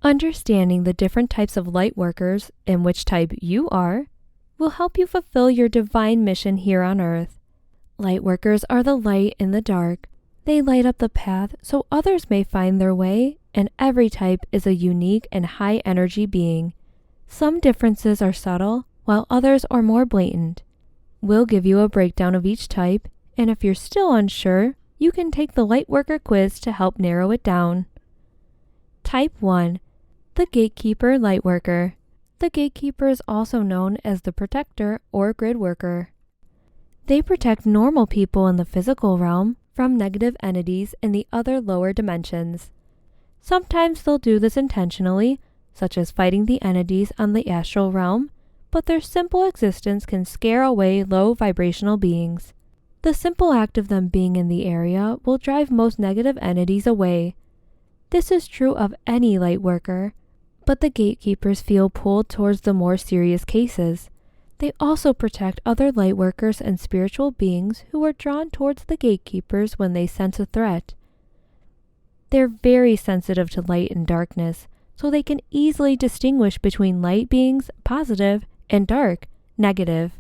Understanding the different types of Lightworkers and which type you are will help you fulfill your divine mission here on Earth. Lightworkers are the light in the dark. They light up the path so others may find their way, and every type is a unique and high energy being. Some differences are subtle, while others are more blatant. We'll give you a breakdown of each type, and if you're still unsure, you can take the Lightworker quiz to help narrow it down. Type 1. The Gatekeeper Lightworker. The Gatekeeper is also known as the Protector or Grid Worker. They protect normal people in the physical realm from negative entities in the other lower dimensions. Sometimes they'll do this intentionally, such as fighting the entities on the astral realm, but their simple existence can scare away low vibrational beings. The simple act of them being in the area will drive most negative entities away. This is true of any Lightworker, but the Gatekeepers feel pulled towards the more serious cases. They also protect other Lightworkers and spiritual beings who are drawn towards the Gatekeepers when they sense a threat. They're very sensitive to light and darkness, so they can easily distinguish between light beings, positive, and dark, negative.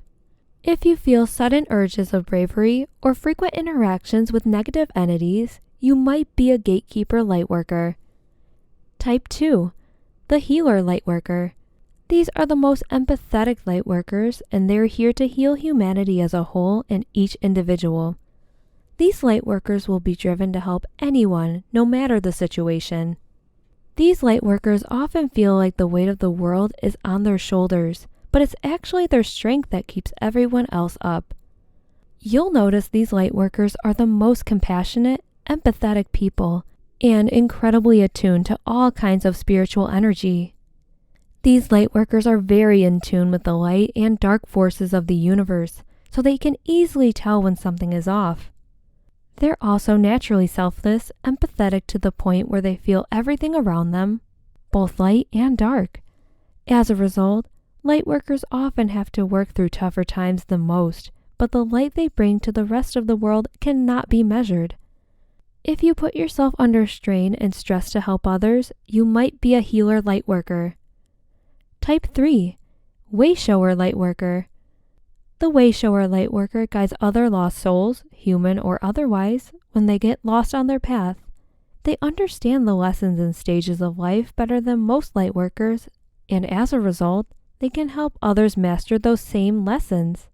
If you feel sudden urges of bravery or frequent interactions with negative entities, you might be a Gatekeeper Lightworker. Type 2. The Healer Lightworker. These are the most empathetic Lightworkers, and they're here to heal humanity as a whole and each individual. These Lightworkers will be driven to help anyone, no matter the situation. These Lightworkers often feel like the weight of the world is on their shoulders, but it's actually their strength that keeps everyone else up. You'll notice these Lightworkers are the most compassionate, empathetic people, and incredibly attuned to all kinds of spiritual energy. These Lightworkers are very in tune with the light and dark forces of the universe, so they can easily tell when something is off. They're also naturally selfless, empathetic to the point where they feel everything around them, both light and dark. As a result, Lightworkers often have to work through tougher times than most, but the light they bring to the rest of the world cannot be measured. If you put yourself under strain and stress to help others, you might be a Healer Lightworker. Type 3. Wayshower Lightworker. The Wayshower Lightworker guides other lost souls, human or otherwise, when they get lost on their path. They understand the lessons and stages of life better than most Lightworkers, and as a result, they can help others master those same lessons.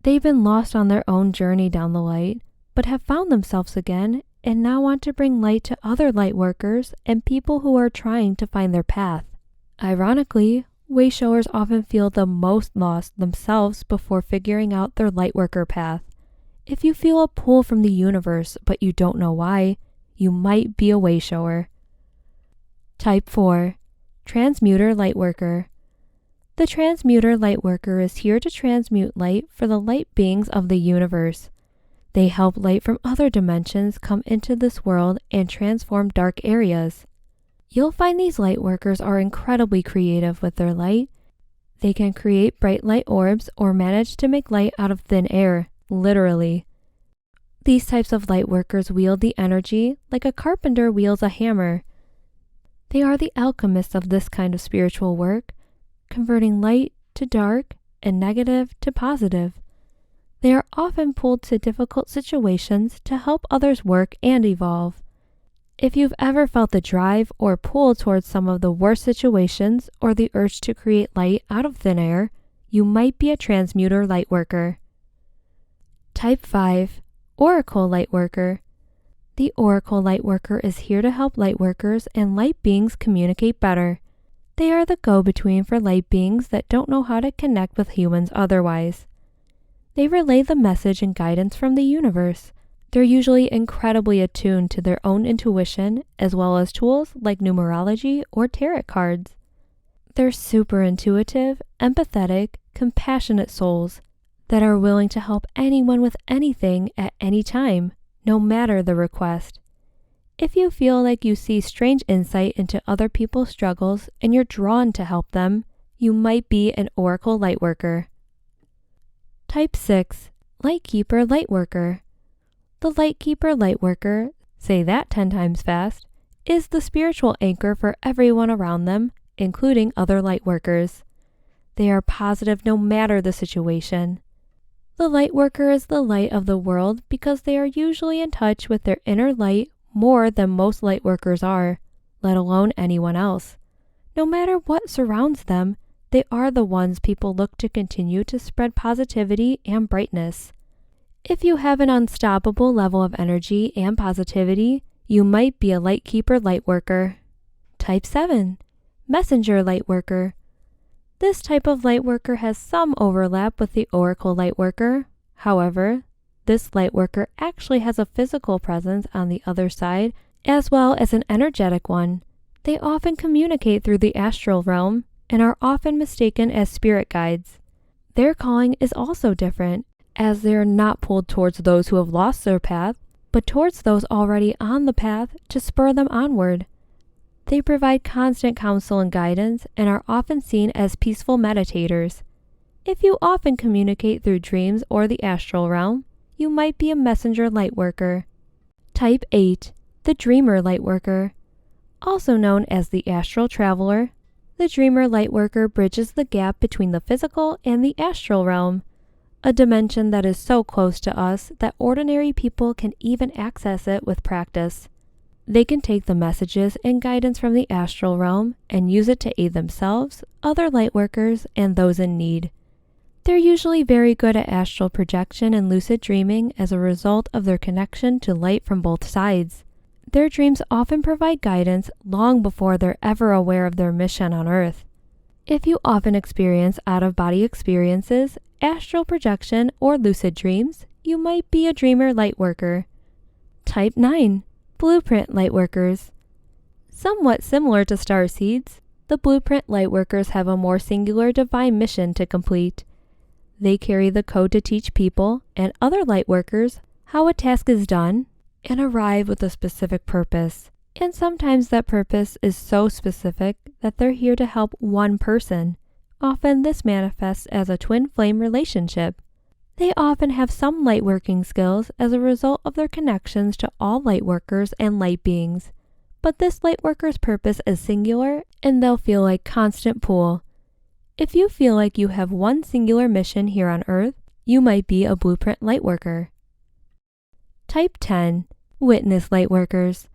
They've been lost on their own journey down the light, but have found themselves again and now want to bring light to other Lightworkers and people who are trying to find their path. Ironically, Wayshowers often feel the most lost themselves before figuring out their Lightworker path. If you feel a pull from the universe but you don't know why, you might be a Wayshower. Type 4. Transmuter Lightworker. The Transmuter Lightworker is here to transmute light for the light beings of the universe. They help light from other dimensions come into this world and transform dark areas. You'll find these Lightworkers are incredibly creative with their light. They can create bright light orbs or manage to make light out of thin air, literally. These types of Lightworkers wield the energy like a carpenter wields a hammer. They are the alchemists of this kind of spiritual work, converting light to dark and negative to positive. They are often pulled to difficult situations to help others work and evolve. If you've ever felt the drive or pull towards some of the worst situations or the urge to create light out of thin air, you might be a Transmuter Lightworker. Type 5. Oracle Lightworker. The Oracle Lightworker is here to help Lightworkers and light beings communicate better. They are the go-between for light beings that don't know how to connect with humans otherwise. They relay the message and guidance from the universe. They're usually incredibly attuned to their own intuition, as well as tools like numerology or tarot cards. They're super intuitive, empathetic, compassionate souls that are willing to help anyone with anything at any time, no matter the request. If you feel like you see strange insight into other people's struggles and you're drawn to help them, you might be an Oracle Lightworker. Type 6. Lightkeeper Lightworker. The Lightkeeper Lightworker, say that 10 times fast, is the spiritual anchor for everyone around them, including other Lightworkers. They are positive no matter the situation. The Lightworker is the light of the world because they are usually in touch with their inner light more than most Lightworkers are, let alone anyone else. No matter what surrounds them, they are the ones people look to continue to spread positivity and brightness. If you have an unstoppable level of energy and positivity, you might be a Lightkeeper Lightworker. Type 7. Messenger Lightworker. This type of Lightworker has some overlap with the Oracle Lightworker. However, this Lightworker actually has a physical presence on the other side as well as an energetic one. They often communicate through the astral realm and are often mistaken as spirit guides. Their calling is also different, as they are not pulled towards those who have lost their path, but towards those already on the path to spur them onward. They provide constant counsel and guidance and are often seen as peaceful meditators. If you often communicate through dreams or the astral realm, you might be a messenger Lightworker. Type 8. The Dreamer Lightworker. Also known as the Astral Traveler, the Dreamer Lightworker bridges the gap between the physical and the astral realm, a dimension that is so close to us that ordinary people can even access it with practice. They can take the messages and guidance from the astral realm and use it to aid themselves, other Lightworkers, and those in need. They're usually very good at astral projection and lucid dreaming as a result of their connection to light from both sides. Their dreams often provide guidance long before they're ever aware of their mission on Earth. If you often experience out-of-body experiences, astral projection, or lucid dreams, you might be a Dreamer Lightworker. Type 9. Blueprint Lightworkers. Somewhat similar to starseeds, the Blueprint Lightworkers have a more singular divine mission to complete. They carry the code to teach people and other Lightworkers how a task is done and arrive with a specific purpose. And sometimes that purpose is so specific that they're here to help one person. Often this manifests as a twin flame relationship. They often have some lightworking skills as a result of their connections to all Lightworkers and light beings. But this Lightworker's purpose is singular and they'll feel like constant pull. If you feel like you have one singular mission here on Earth, you might be a Blueprint Lightworker. Type 10. Witness Lightworkers.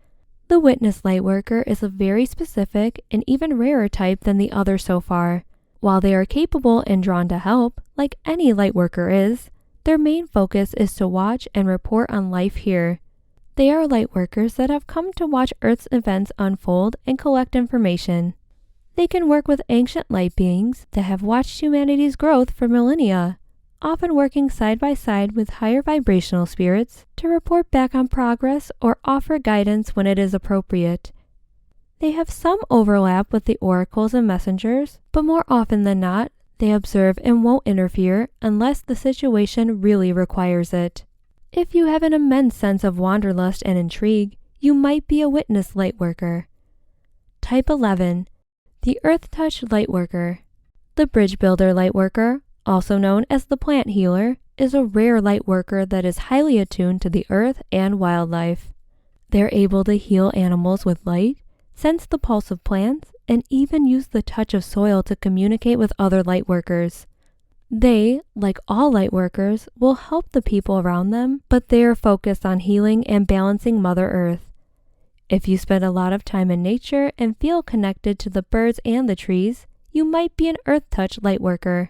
The Witness Lightworker is a very specific and even rarer type than the others so far. While they are capable and drawn to help, like any Lightworker is, their main focus is to watch and report on life here. They are Lightworkers that have come to watch Earth's events unfold and collect information. They can work with ancient light beings that have watched humanity's growth for millennia, often working side by side with higher vibrational spirits to report back on progress or offer guidance when it is appropriate. They have some overlap with the oracles and messengers, but more often than not, they observe and won't interfere unless the situation really requires it. If you have an immense sense of wanderlust and intrigue, you might be a Witness Lightworker. Type 11. The Earth Touch Lightworker. The Bridge Builder Lightworker, also known as the Plant Healer, is a rare Lightworker that is highly attuned to the earth and wildlife. They're able to heal animals with light, sense the pulse of plants, and even use the touch of soil to communicate with other Lightworkers. They, like all Lightworkers, will help the people around them, but they are focused on healing and balancing Mother Earth. If you spend a lot of time in nature and feel connected to the birds and the trees, you might be an Earth Touch Lightworker.